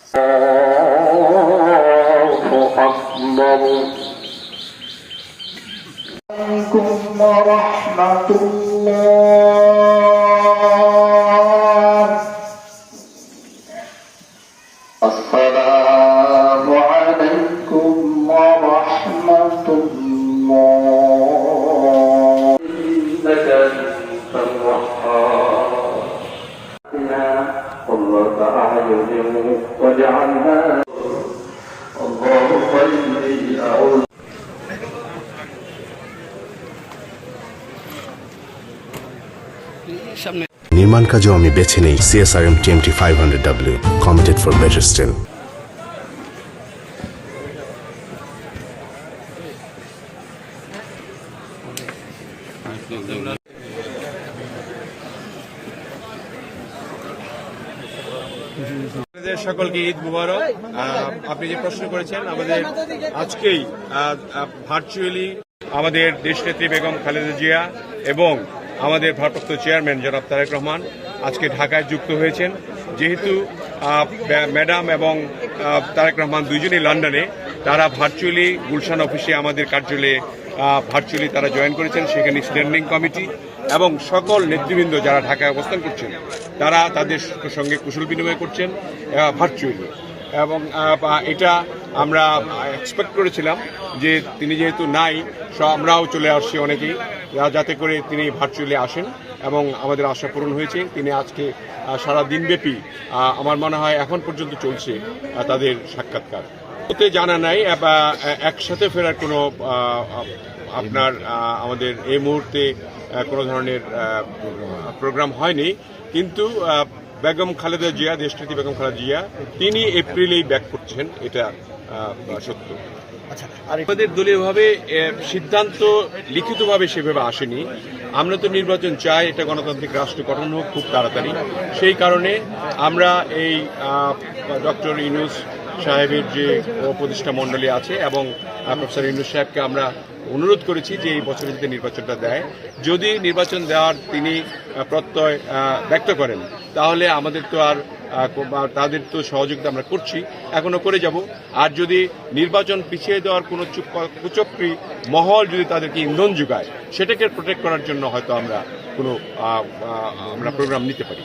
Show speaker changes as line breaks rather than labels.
السلام عليكم ورحمة الله إنك أنت الوهاب قرة أعين واجعلنا اللهم إني أعوذ
নির্মাণ কাজেও আমি বেছে নেই CSRM TMT 500W, committed for better still.
সকলকে ঈদ মুবারক। আপনি যে প্রশ্ন করেছেন, আমাদের আজকেই ভার্চুয়ালি আমাদের দেশনেত্রী বেগম খালেদা জিয়া এবং আমাদের ভারপ্রাপ্ত চেয়ারম্যান জনাব তারেক রহমান আজকে ঢাকায় যুক্ত হয়েছেন। যেহেতু ম্যাডাম এবং তারেক রহমান দুইজনই লন্ডনে, তারা ভার্চুয়ালি গুলশান অফিসে আমাদের কার্যালয়ে ভার্চুয়ালি তারা জয়েন করেছেন। সেখানে স্ট্যান্ডিং কমিটি এবং সকল নেতৃবৃন্দ যারা ঢাকায় অবস্থান করছেন তারা তাদের সঙ্গে কুশল বিনিময় করছেন ভার্চুয়ালি। এবং এটা আমরা এক্সপেক্ট করেছিলাম যে তিনি যেহেতু নাই, আমরাও চলে আসছি অনেকেই, যাতে করে তিনি ভার্চুয়ালি আসেন এবং আমাদের আশা পূরণ হয়েছে। তিনি আজকে সারা দিনব্যাপী আমার মনে হয় এখন পর্যন্ত চলছে তাদের সাক্ষাৎকার। ওতে জানা নাই একসাথে ফেরার কোনো আপনার আমাদের এই মুহূর্তে কোনো ধরনের প্রোগ্রাম হয়নি, কিন্তু বেগম খালেদা জিয়া, দেশনেত্রী বেগম খালেদা জিয়া, তিনি এপ্রিলেই ব্যাক করছেন, এটা সত্য। আর আমাদের দলীয়ভাবে সিদ্ধান্ত লিখিতভাবে সেভাবে আসেনি। আমরা তো নির্বাচন চাই, এটা গণতান্ত্রিক রাষ্ট্র গঠন হোক খুব তাড়াতাড়ি। সেই কারণে আমরা এই ডক্টর ইউনূস সাহেবের যে উপদেষ্টা মণ্ডলী আছে এবং প্রফেসর ইউনূস সাহেবকে আমরা অনুরোধ করেছি যে এই বছরে যদি নির্বাচনটা দেয়, যদি নির্বাচন দেওয়ার তিনি প্রত্যয় ব্যক্ত করেন, তাহলে আমাদের তো আর তাদের তো সহযোগিতা আমরা করছি, এখনো করে যাব। আর যদি নির্বাচন পিছিয়ে দেওয়ার কোনো কুচক্রী মহল যদি তাদেরকে ইন্ধন যোগায়, সেটাকে প্রোটেক্ট করার জন্য হয়তো আমরা কোনো প্রোগ্রাম নিতে পারি।